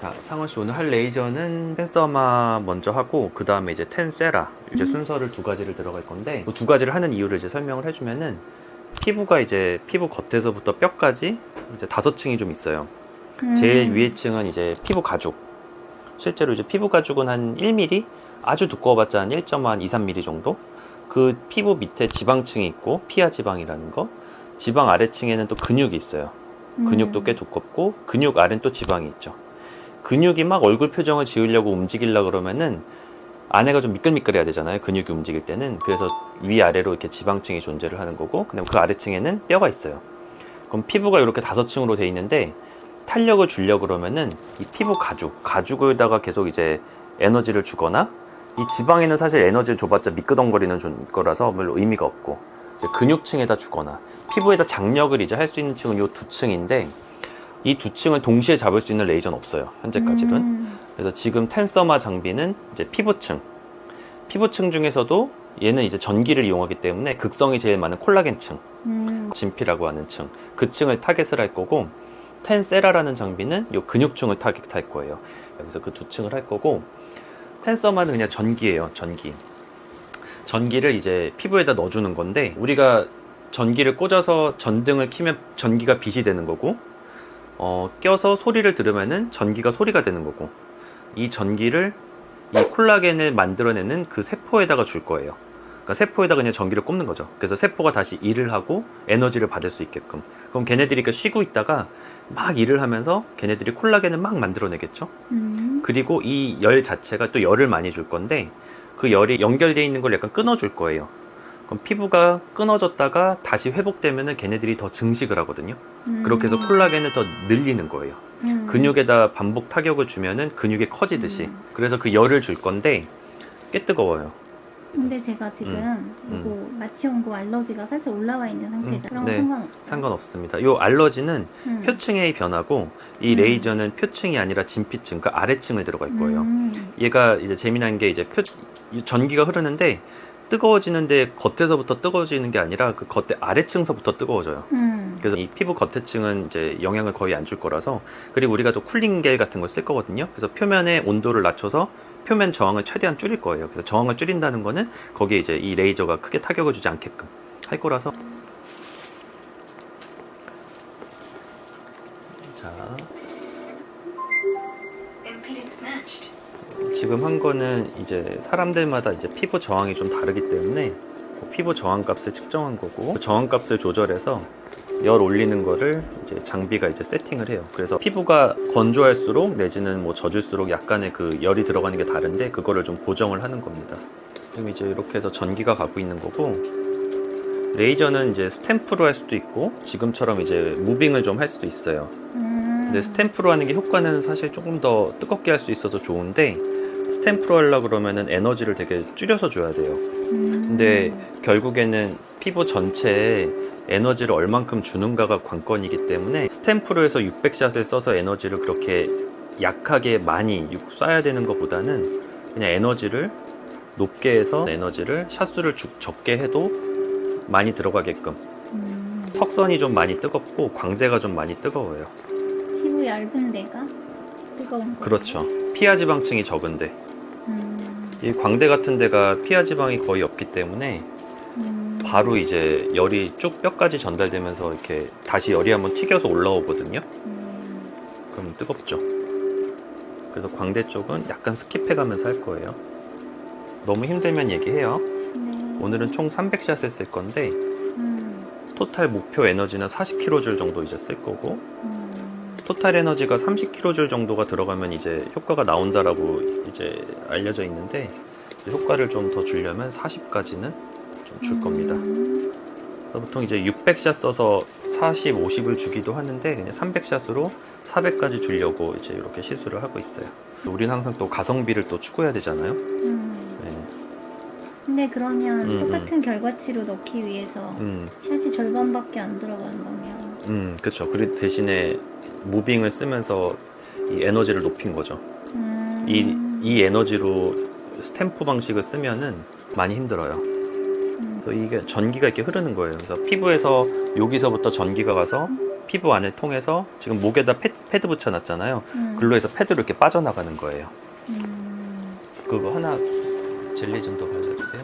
자, 상원씨 오늘 할 레이저는 텐서마 먼저 하고 그 다음에 이제 텐세라 이제 순서를 두 가지를 들어갈 건데 그 두 가지를 하는 이유를 이제 설명을 해주면은 피부가 이제 피부 겉에서부터 뼈까지 이제 5층이 좀 있어요. 제일 위에 층은 이제 피부 가죽. 실제로 이제 피부 가죽은 한 1mm, 아주 두꺼워봤자 한 1.2, 3mm 정도. 그 피부 밑에 지방층이 있고 피하 지방이라는 거. 지방 아래층에는 또 근육이 있어요. 근육도 꽤 두껍고 근육 아래는 또 지방이 있죠. 근육이 막 얼굴 표정을 지으려고 움직이려고 그러면은 안에가 좀 미끌미끌해야 되잖아요. 근육이 움직일 때는. 그래서 위아래로 이렇게 지방층이 존재를 하는 거고, 그다음 그 아래층에는 뼈가 있어요. 그럼 피부가 이렇게 5층으로 돼 있는데 탄력을 주려고 그러면은 이 피부 가죽에다가 계속 이제 에너지를 주거나, 이 지방에는 사실 에너지를 줘봤자 미끄덩거리는 거라서 별로 의미가 없고, 이제 근육층에다 주거나 피부에다 장력을 이제 할 수 있는 층은 이 두 층인데, 이 두 층을 동시에 잡을 수 있는 레이저는 없어요, 현재까지는. 그래서 지금 텐서마 장비는 이제 피부층 중에서도 얘는 이제 전기를 이용하기 때문에 극성이 제일 많은 콜라겐층, 진피라고 하는 층, 그 층을 타겟을 할 거고, 텐세라라는 장비는 이 근육층을 타겟할 거예요. 그래서 그 두 층을 할 거고, 텐서마는 그냥 전기예요. 전기를 이제 피부에다 넣어주는 건데, 우리가 전기를 꽂아서 전등을 켜면 전기가 빛이 되는 거고, 껴서 소리를 들으면은 전기가 소리가 되는 거고, 이 전기를 이 콜라겐을 만들어내는 그 세포에다가 줄 거예요. 그러니까 세포에다가 그냥 전기를 꼽는 거죠. 그래서 세포가 다시 일을 하고 에너지를 받을 수 있게끔. 그럼 걔네들이 쉬고 있다가 막 일을 하면서 걔네들이 콜라겐을 막 만들어내겠죠. 그리고 이 열 자체가 또 열을 많이 줄 건데, 그 열이 연결되어 있는 걸 약간 끊어줄 거예요. 그럼 피부가 끊어졌다가 다시 회복되면은 걔네들이 더 증식을 하거든요. 그렇게 해서 콜라겐을 더 늘리는 거예요. 근육에다 반복 타격을 주면은 근육이 커지듯이. 그래서 그 열을 줄 건데 꽤 뜨거워요. 근데 제가 지금 이거 마취온고 알러지가 살짝 올라와 있는 상태죠. 그런 건 네, 상관없어요? 상관없습니다. 이 알러지는 표층의 변화고, 이 레이저는 표층이 아니라 진피층, 그 아래층을 들어갈 거예요. 얘가 이제 재미난 게 이제 전기가 흐르는데 뜨거워지는데 겉에서부터 뜨거워지는 게 아니라 그 겉에 아래층서부터 뜨거워져요. 그래서 이 피부 겉에층은 이제 영향을 거의 안 줄 거라서. 그리고 우리가 또 쿨링겔 같은 걸 쓸 거거든요. 그래서 표면의 온도를 낮춰서 표면 저항을 최대한 줄일 거예요. 그래서 저항을 줄인다는 거는 거기에 이제 이 레이저가 크게 타격을 주지 않게끔 할 거라서. 자, 지금 한 거는 이제 사람들마다 이제 피부 저항이 좀 다르기 때문에 그 피부 저항 값을 측정한 거고, 그 저항 값을 조절해서 열 올리는 거를 이제 장비가 이제 세팅을 해요. 그래서 피부가 건조할수록 내지는 뭐 젖을수록 약간의 그 열이 들어가는 게 다른데, 그거를 좀 보정을 하는 겁니다. 지금 이제 이렇게 해서 전기가 가고 있는 거고, 레이저는 이제 스탬프로 할 수도 있고 지금처럼 이제 무빙을 좀 할 수도 있어요. 근데 스탬프로 하는 게 효과는 사실 조금 더 뜨겁게 할 수 있어서 좋은데, 스탬프로 하려고 그러면은 에너지를 되게 줄여서 줘야 돼요. 근데 결국에는 피부 전체에 에너지를 얼만큼 주는가가 관건이기 때문에, 스탬프로 해서 600샷을 써서 에너지를 그렇게 약하게 많이 쏴야 되는 것보다는 그냥 에너지를 높게 해서 에너지를 샷수를 적게 해도 많이 들어가게끔. 턱선이 좀 많이 뜨겁고 광대가 좀 많이 뜨거워요. 피부 얇은 데가 뜨거운 거예요? 그렇죠. 피하 지방층이 적은데, 이 광대 같은 데가 피하 지방이 거의 없기 때문에 바로 이제 열이 쭉 뼈까지 전달되면서 이렇게 다시 열이 한번 튀겨서 올라오거든요. 그럼 뜨겁죠. 그래서 광대 쪽은 약간 스킵해 가면서 할 거예요. 너무 힘들면 얘기해요. 네. 오늘은 총 300샷을 쓸 건데 토탈 목표 에너지는 40kJ 정도 이제 쓸 거고, 토탈 에너지가 30kJ 정도가 들어가면 이제 효과가 나온다라고 이제 알려져 있는데, 효과를 좀 더 주려면 40까지는 좀 줄 겁니다. 보통 이제 600샷 써서 40, 50을 주기도 하는데, 그냥 300샷으로 400까지 주려고 이제 이렇게 시술을 하고 있어요. 우린 항상 또 가성비를 또 추구해야 되잖아요. 네. 근데 그러면 똑같은 결과치로 넣기 위해서 샷이 절반밖에 안 들어가는 거면 그쵸. 그 대신에 무빙을 쓰면서 이 에너지를 높인 거죠. 이 에너지로 스탬프 방식을 쓰면은 많이 힘들어요. 그래서 이게 전기가 이렇게 흐르는 거예요. 그래서 피부에서 여기서부터 전기가 가서 피부 안을 통해서 지금 목에다 패드 붙여놨잖아요. 글로 해서 패드로 이렇게 빠져나가는 거예요. 그거 하나 젤리 좀 더 가져주세요.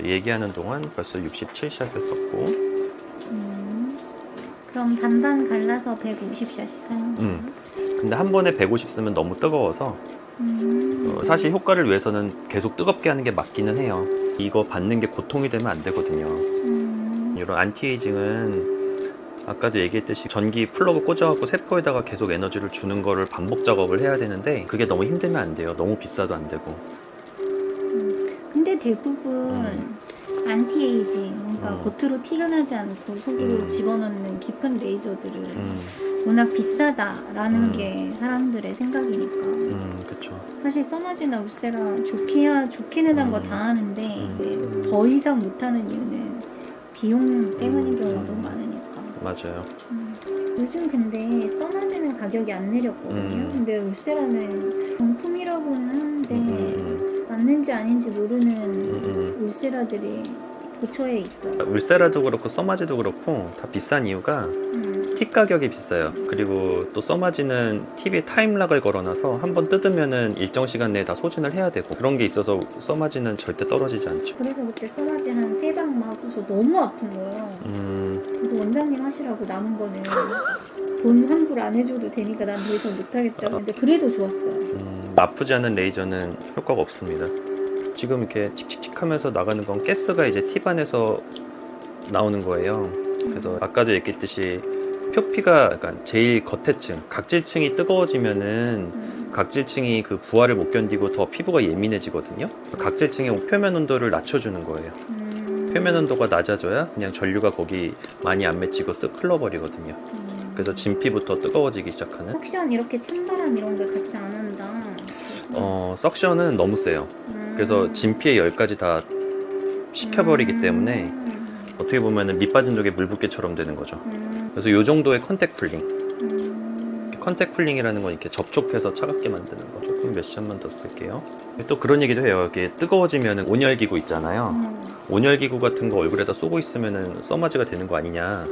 얘기하는 동안 벌써 67샷을 썼고. 그럼 반반 갈라서 150샷씩 하는 거예요? 근데 한 번에 150 쓰면 너무 뜨거워서 사실 효과를 위해서는 계속 뜨겁게 하는 게 맞기는 해요. 이거 받는 게 고통이 되면 안 되거든요. 이런 안티에이징은 아까도 얘기했듯이 전기 플러그 꽂아갖고 세포에다가 계속 에너지를 주는 거를 반복 작업을 해야 되는데 그게 너무 힘들면 안 돼요. 너무 비싸도 안 되고. 근데 대부분 안티에이징, 그러니까 겉으로 티가 나지 않고 속으로 집어넣는 깊은 레이저들은 워낙 비싸다라는 게 사람들의 생각이니까. 그쵸. 사실 써마지나 울세라 좋기는 한 거 다 하는데 이제 더 이상 못하는 이유는 비용 때문인 경우가 너무 많으니까. 맞아요. 요즘 근데 써마지는 가격이 안 내렸거든요. 근데 울세라는 정품이라고는 하는데 맞는지 아닌지 모르는 울세라들이 도처에 있어요. 울세라도 그렇고 써마지도 그렇고 다 비싼 이유가 팁 가격이 비싸요. 그리고 또 써마지는 팁에 타임락을 걸어놔서 한번 뜯으면은 일정 시간 내에 다 소진을 해야 되고 그런 게 있어서 써마지는 절대 떨어지지 않죠. 그래서 그때 써마지 한 3방 맞고서 너무 아픈 거예요. 그래서 원장님 하시라고 남은 거는 돈 환불 안 해줘도 되니까 난 더 이상 못하겠다고. 근데 그래도 좋았어요. 아프지 않은 레이저는 효과가 없습니다. 지금 이렇게 칙칙칙 하면서 나가는 건 가스가 이제 팁 안에서 나오는 거예요. 그래서 아까도 얘기했듯이 표피가 약간 제일 겉에 층, 각질층이 뜨거워지면은 각질층이 그 부하를 못 견디고 더 피부가 예민해지거든요. 각질층의 표면 온도를 낮춰주는 거예요. 표면 온도가 낮아져야 그냥 전류가 거기 많이 안 맺히고 쓱 흘러버리거든요. 그래서 진피부터 뜨거워지기 시작하는. 석션 이렇게 찬바람 이런 게 같이 안 한다. 석션은 너무 세요. 그래서 진피의 열까지 다 식혀버리기 때문에 어떻게 보면 밑 빠진 독에 물 붓기처럼 되는 거죠. 그래서 이 정도의 컨택 쿨링. 컨택 쿨링이라는 건 이렇게 접촉해서 차갑게 만드는 거. 조금 몇 샷만 더 쓸게요. 또 그런 얘기도 해요. 이렇게 뜨거워지면 온열기구 있잖아요. 온열기구 같은 거 얼굴에다 쏘고 있으면 써마지가 되는 거 아니냐.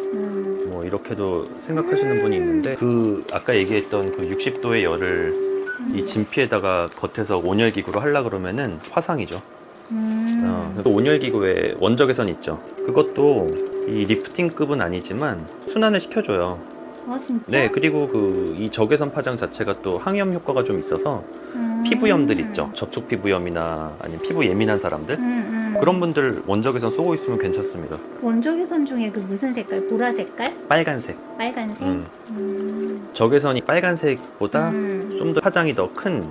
뭐 이렇게도 생각하시는 분이 있는데 그 아까 얘기했던 그 60도의 열을 이 진피에다가 겉에서 온열기구로 하려고 그러면은 화상이죠. 또 온열기구에 원적외선 있죠. 그것도 이 리프팅급은 아니지만 순환을 시켜줘요. 아 진짜? 네, 그리고 이 적외선 파장 자체가 또 항염 효과가 좀 있어서 피부염들 있죠. 접촉 피부염이나 아니면 피부 예민한 사람들 그런 분들 원적외선 쏘고 있으면 괜찮습니다. 그 원적외선 중에 그 무슨 색깔? 보라 색깔? 빨간색. 빨간색? 적외선이 빨간색보다 좀 더 파장이 더 큰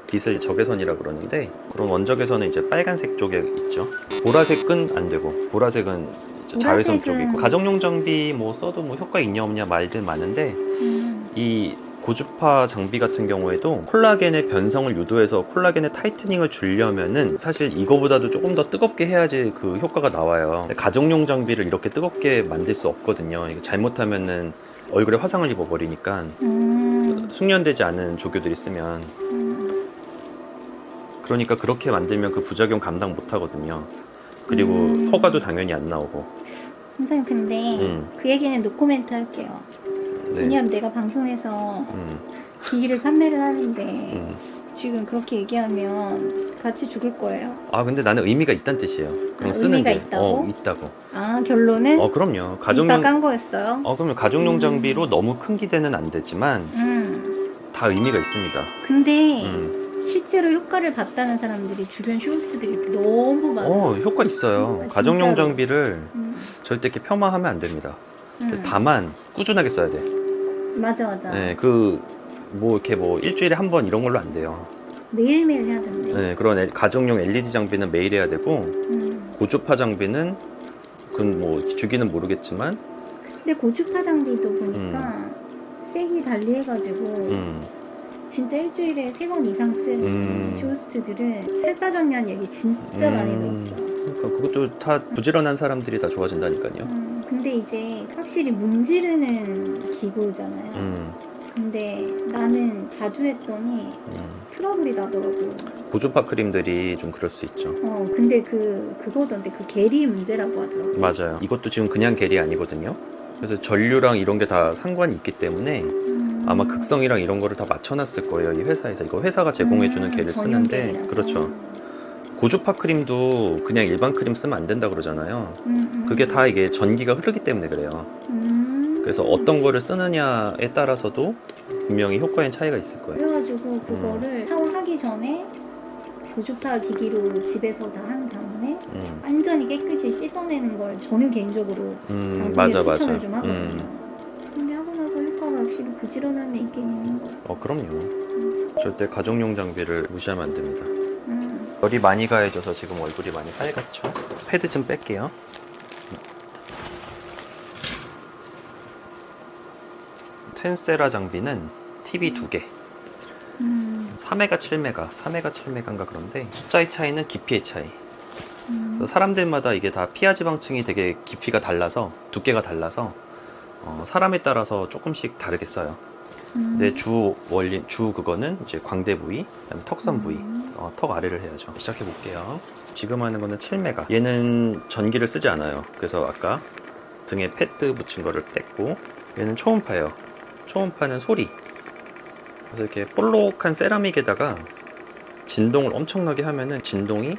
빛을 적외선이라 그러는데 그런 원적외선은 이제 빨간색 쪽에 있죠. 보라색은 안 되고 보라색은 이제 자외선 쪽이고 가정용 장비 뭐 써도 뭐 효과 있냐 없냐 말들 많은데 이 고주파 장비 같은 경우에도 콜라겐의 변성을 유도해서 콜라겐의 타이트닝을 주려면은 사실 이거보다도 조금 더 뜨겁게 해야지 그 효과가 나와요. 가정용 장비를 이렇게 뜨겁게 만들 수 없거든요. 이거 잘못하면은 얼굴에 화상을 입어버리니까 숙련되지 않은 조교들이 쓰면 그러니까 그렇게 만들면 그 부작용 감당 못 하거든요. 그리고 허가도 당연히 안 나오고. 선생님 근데 그 얘기는 노코멘트 할게요. 네. 왜냐면 내가 방송에서 기기를 판매를 하는데 지금 그렇게 얘기하면 같이 죽을 거예요. 아 근데 나는 의미가 있다는 뜻이에요. 그냥 쓰는 의미가 게. 있다고? 있다고. 아 결론은? 그럼요. 이따 깐 거였어요? 그러면 가정용 장비로 너무 큰 기대는 안 되지만 다 의미가 있습니다. 근데 실제로 효과를 봤다는 사람들이 주변 쇼호스트들이 너무 많아요. 효과 있어요. 진짜로. 가정용 장비를 절대 이렇게 폄하하면 안 됩니다. 다만 꾸준하게 써야 돼. 맞아. 네, 뭐 이렇게 뭐 일주일에 한 번 이런 걸로 안 돼요. 매일매일 해야 된대. 네, 그런 가정용 LED 장비는 매일 해야 되고 고주파 장비는 그건 뭐 주기는 모르겠지만 근데 고주파 장비도 보니까 색이 달리해가지고 진짜 일주일에 3번 이상 쓴 쇼호스트들은 살 빠졌냐는 얘기 진짜 많이 들었어요. 그러니까 그것도 다 부지런한 사람들이 다 좋아진다니까요. 근데 이제 확실히 문지르는 기구잖아요. 근데 나는 자주 했더니 트러블이 나더라고. 고주파 크림들이 좀 그럴 수 있죠. 근데 그거던데 그 계리 문제라고 하더라고. 맞아요. 이것도 지금 그냥 겔이 아니거든요. 그래서 전류랑 이런 게 다 상관이 있기 때문에 아마 극성이랑 이런 거를 다 맞춰놨을 거예요. 이 회사에서. 이거 회사가 제공해주는 겔을 전용 쓰는데 겔이라서. 그렇죠. 고주파 크림도 그냥 일반 크림 쓰면 안 된다 그러잖아요. 그게 다 이게 전기가 흐르기 때문에 그래요. 그래서 어떤 거를 쓰느냐에 따라서도 분명히 효과엔 차이가 있을 거예요. 그래가지고 그거를 샤워하기 전에 고주파 기기로 집에서 다 한 다음에 완전히 깨끗이 씻어내는 걸 저는 개인적으로 방송에 추천을 좀 하거든요. 근데 하고 나서 효과가 확실히 부지런함이 있긴 있는 것 같아요. 그럼요. 절대 가정용 장비를 무시하면 안 됩니다. 열이 많이 가해져서 지금 얼굴이 많이 빨갛죠. 패드 좀 뺄게요. 텐세라 장비는 TV 2개 3메가 7메가 3메가 7메가인가 그런데 숫자의 차이는 깊이의 차이. 그래서 사람들마다 이게 다 피하 지방층이 되게 깊이가 달라서 두께가 달라서 사람에 따라서 조금씩 다르게 써요. 근데 주 그거는 이제 광대 부위, 그다음에 턱선 부위, 턱 아래를 해야죠. 시작해 볼게요. 지금 하는 거는 7메가. 얘는 전기를 쓰지 않아요. 그래서 아까 등에 패드 붙인 거를 뗐고, 얘는 초음파예요. 초음파는 소리. 그래서 이렇게 볼록한 세라믹에다가 진동을 엄청나게 하면은 진동이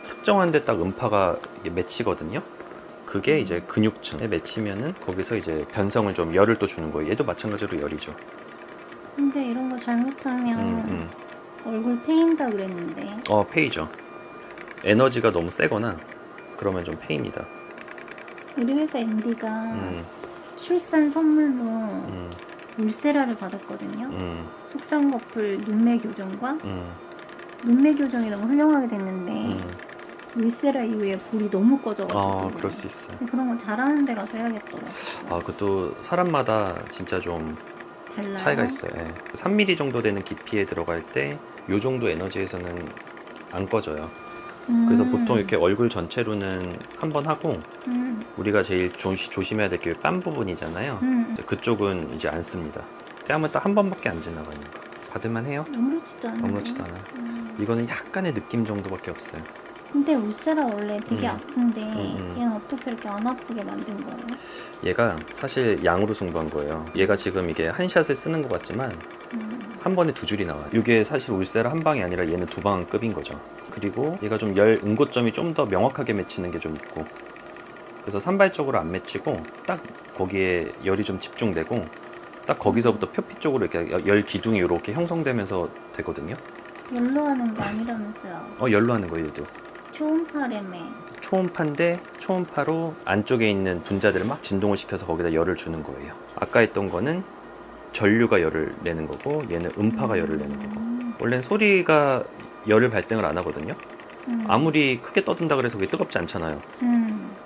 특정한 데 딱 음파가 맺히거든요. 그게 이제 근육층에 맺히면은 거기서 이제 변성을 좀 열을 또 주는 거예요. 얘도 마찬가지로 열이죠. 근데 이런 거 잘못하면 얼굴 패인다 그랬는데. 페이죠. 에너지가 너무 세거나 그러면 좀 페입니다. 우리 회사 MD가 출산 선물로 울세라를 받았거든요. 속쌍꺼풀 눈매 교정과 눈매 교정이 너무 훌륭하게 됐는데 울세라 이후에 볼이 너무 꺼져가지고. 그럴 수 있어요. 그런 거 잘하는 데 가서 해야겠더라고요. 그것도 사람마다 진짜 좀 달라요? 차이가 있어요. 3mm 정도 되는 깊이에 들어갈 때 이 정도 에너지에서는 안 꺼져요. 그래서 보통 이렇게 얼굴 전체로는 한 번 하고 우리가 제일 조심해야 될 게 뺨 부분이잖아요. 그쪽은 이제 안 씁니다. 뺨은 딱 한 번밖에 안 지나가니까. 받을만 해요? 아무렇지도 않아요. 아무렇지도 않아요. 이거는 약간의 느낌 정도밖에 없어요. 근데 울세라 원래 되게 아픈데 얘는 어떻게 이렇게 안 아프게 만든 거예요? 얘가 사실 양으로 승부한 거예요. 얘가 지금 이게 한 샷을 쓰는 것 같지만 한 번에 두 줄이 나와요. 이게 사실 울세라 한 방이 아니라 얘는 두 방급인 거죠. 그리고 얘가 좀 열 응고점이 좀 더 명확하게 맺히는 게 좀 있고, 그래서 산발적으로 안 맺히고 딱 거기에 열이 좀 집중되고 딱 거기서부터 표피 쪽으로 이렇게 열 기둥이 이렇게 형성되면서 되거든요. 열로 하는 게 아니라면서요? 열로 하는 거예요, 얘도. 초음파래매. 초음파인데 초음파로 안쪽에 있는 분자들을 막 진동을 시켜서 거기다 열을 주는 거예요. 아까 했던 거는 전류가 열을 내는 거고 얘는 음파가 열을 내는 거고. 원래는 소리가 열을 발생을 안 하거든요. 아무리 크게 떠든다 그래서 그게 뜨겁지 않잖아요.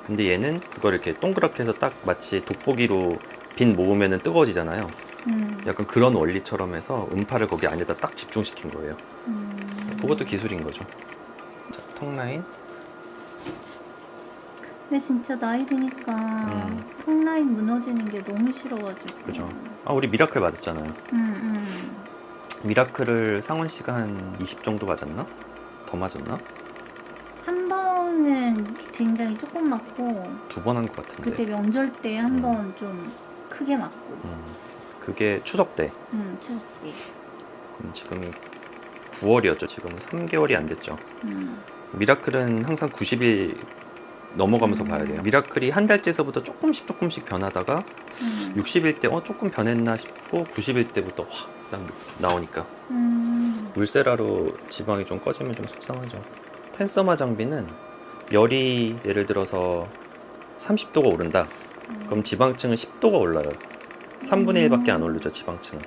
근데 얘는 그걸 이렇게 동그랗게 해서 딱 마치 돋보기로 빈 모으면은 뜨거워지잖아요. 약간 그런 원리처럼 해서 음파를 거기 안에다 딱 집중시킨 거예요. 그것도 기술인 거죠. 자, 턱 라인. 근데 진짜 나이 드니까 턱 라인 무너지는 게 너무 싫어가지고. 그죠. 우리 미라클 맞았잖아요. 미라클을 상원 씨가 한 20 정도 맞았나? 더 맞았나? 한 번은 굉장히 조금 맞고 두 번 한 것 같은데. 그때 명절 때 한 번 좀 크게 맞고. 그게 추석 때. 추석 때. 그럼 지금이 9월이었죠. 지금은 3개월이 안 됐죠. 미라클은 항상 90일 넘어가면서 봐야 돼요. 미라클이 한 달째서부터 조금씩 변하다가 60일 때 조금 변했나 싶고 90일 때부터 확 딱 나오니까 울세라로 지방이 좀 꺼지면 좀 속상하죠. 텐서마 장비는 열이 예를 들어서 30도가 오른다. 그럼 지방층은 10도가 올라요. 3분의 1밖에 안 오르죠, 지방층은.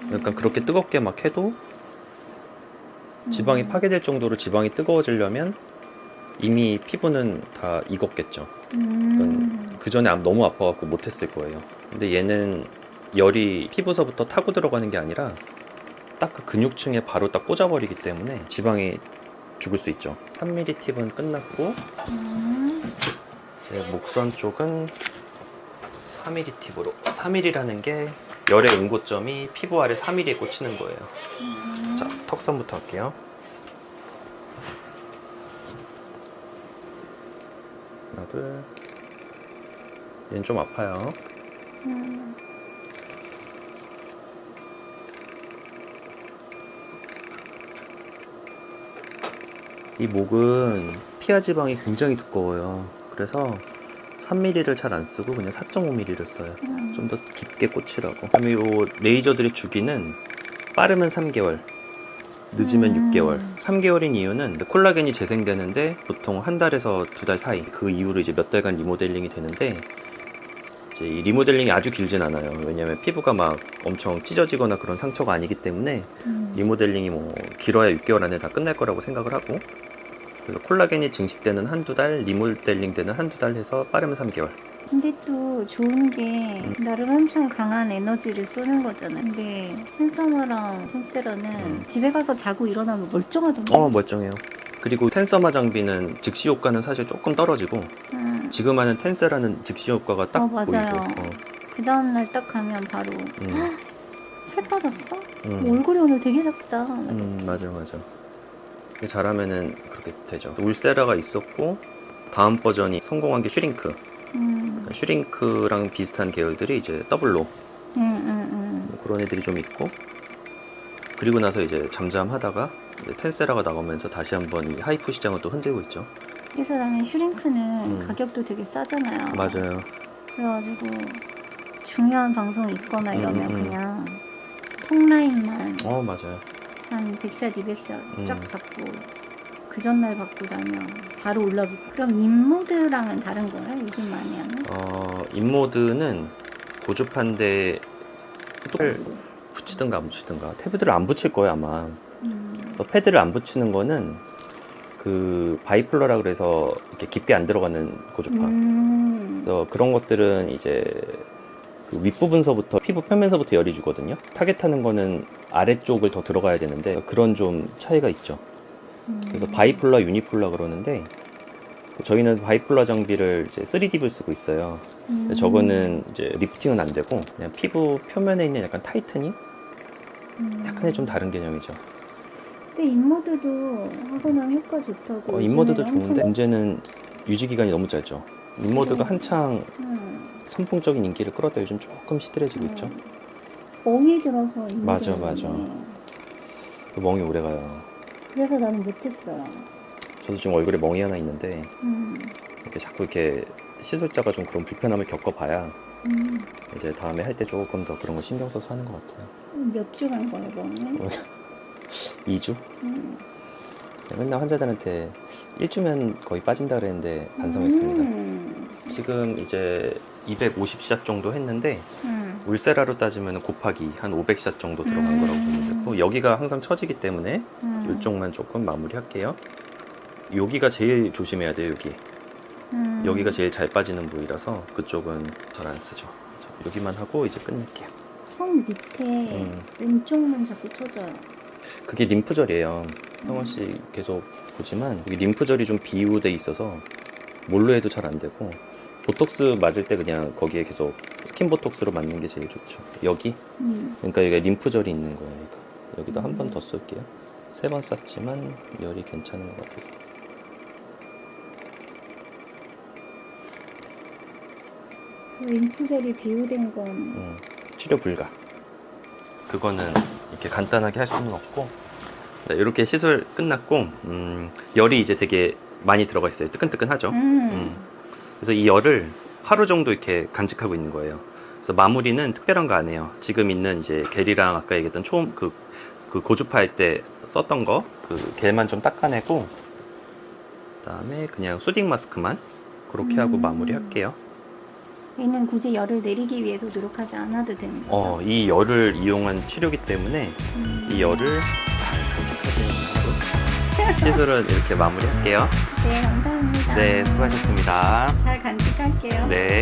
그러니까 그렇게 뜨겁게 막 해도 지방이 파괴될 정도로 지방이 뜨거워지려면 이미 피부는 다 익었겠죠. 그러니까 그 전에 너무 아파갖고 못했을 거예요. 근데 얘는 열이 피부서부터 타고 들어가는 게 아니라 딱 그 근육층에 바로 딱 꽂아버리기 때문에 지방이 죽을 수 있죠. 3mm 팁은 끝났고 제 목선 쪽은 4mm 팁으로. 3mm라는 게 열의 응고점이 피부 아래 3mm에 꽂히는 거예요. 자, 턱선부터 할게요. 하나, 둘. 얘는 좀 아파요. 이 목은 피하 지방이 굉장히 두꺼워요. 그래서 3mm를 잘 안 쓰고 그냥 4.5mm를 써요. 좀 더 깊게 꽂히라고. 그다음에 이 레이저들의 주기는 빠르면 3개월, 늦으면 6개월. 3개월인 이유는 콜라겐이 재생되는데 보통 한 달에서 2달 사이. 그 이후로 이제 몇 달간 리모델링이 되는데 이제 이 리모델링이 아주 길진 않아요. 왜냐면 피부가 막 엄청 찢어지거나 그런 상처가 아니기 때문에 리모델링이 뭐 길어야 6개월 안에 다 끝날 거라고 생각을 하고, 그래서 콜라겐이 증식되는 한두 달, 리모델링 되는 한두 달 해서 빠르면 3개월. 근데 또 좋은 게 나름 엄청 강한 에너지를 쏘는 거잖아. 근데 텐서머랑 텐세라는 집에 가서 자고 일어나면 멀쩡하던데. 멀쩡해요. 그리고 텐서마 장비는 즉시 효과는 사실 조금 떨어지고 지금 하는 텐세라는 즉시 효과가 딱 맞아요. 보이고. 그 다음날 딱 가면 바로 헉, 살 빠졌어? 얼굴이 오늘 되게 작다. 맞아. 잘하면은 그렇게 되죠. 울세라가 있었고 다음 버전이 성공한 게 슈링크. 슈링크랑 비슷한 계열들이 이제 더블로 그런 애들이 좀 있고, 그리고 나서 이제 잠잠하다가 이제 텐세라가 나오면서 다시 한번 이 하이프 시장을 또 흔들고 있죠. 그래서 나는 슈링크는 가격도 되게 싸잖아요. 맞아요. 그래가지고 중요한 방송 있거나 이러면 그냥 턱라인만 맞아요. 한 100샷, 200샷 쫙 받고 그 전날 받고 나면 바로 올라붙고. 그럼 인모드랑은 다른 거예요? 요즘 많이 하는? 인모드는 고주파인데 또 붙이든가 안 붙이든가. 탭들을 안 붙일 거예요 아마. 그래서 패드를 안 붙이는 거는 그 바이폴러라 그래서 이렇게 깊게 안 들어가는 고주파. 그래서 그런 것들은 이제 그 윗부분서부터 피부 표면서부터 열이 주거든요. 타겟하는 거는 아래쪽을 더 들어가야 되는데 그런 좀 차이가 있죠. 그래서 바이폴라, 유니폴라 그러는데 저희는 바이폴라 장비를 이제 3D뷰 쓰고 있어요. 저거는 이제 리프팅은 안 되고 그냥 피부 표면에 있는 약간 타이트닝? 약간의 좀 다른 개념이죠. 근데 인모드도 하고 나면 효과 좋다고. 인모드도 좋은데 문제는 유지 기간이 너무 짧죠. 인모드가 한창 선풍적인 인기를 끌었다 요즘 조금 시들해지고 있죠. 멍이 들어서 인모드. 맞아. 멍이 오래가요. 그래서 나는 못했어요. 저도 지금 얼굴에 멍이 하나 있는데 이렇게 자꾸 이렇게 시술자가 좀 그런 불편함을 겪어봐야 이제 다음에 할 때 조금 더 그런 거 신경 써서 하는 것 같아요. 몇 주 간 거예요, 멍이? 2주? 맨날 환자들한테 1주면 거의 빠진다 그랬는데 반성했습니다. 지금 이제 250샷 정도 했는데 울세라로 따지면 곱하기 한 500샷 정도 들어간 거라고 보면 되고, 여기가 항상 처지기 때문에 이쪽만 조금 마무리할게요. 여기가 제일 조심해야 돼요. 여기가 제일 잘 빠지는 부위라서 그쪽은 잘 안 쓰죠. 여기만 하고 이제 끝낼게요. 턱 밑에 왼쪽만 자꾸 쳐져요. 그게 림프절이에요. 형원 씨 계속 보지만 여기 림프절이 좀 비유돼 있어서 뭘로 해도 잘 안 되고, 보톡스 맞을 때 그냥 거기에 계속 스킨 보톡스로 맞는 게 제일 좋죠. 여기. 그러니까 여기가 림프절이 있는 거예요. 여기도 한 번 더 쏠게요. 3번 쐈지만 열이 괜찮은 것 같아서. 림프절이 비유된 건 치료 불가. 그거는 이렇게 간단하게 할 수는 없고. 네, 이렇게 시술 끝났고 열이 이제 되게 많이 들어가 있어요. 뜨끈뜨끈하죠. 그래서 이 열을 하루 정도 이렇게 간직하고 있는 거예요. 그래서 마무리는 특별한 거 안 해요. 지금 있는 이제 겔이랑 아까 얘기했던 그 고주파 할 때 썼던 거 그 겔만 좀 닦아내고, 그다음에 그냥 수딩 마스크만 그렇게 하고 마무리할게요. 얘는 굳이 열을 내리기 위해서 노력하지 않아도 되는 거죠? 이 열을 이용한 치료기 때문에 이 열을 잘 간직하게 하고 시술은 이렇게 마무리할게요. 네, 감사합니다. 네, 수고하셨습니다. 잘 간직할게요. 네.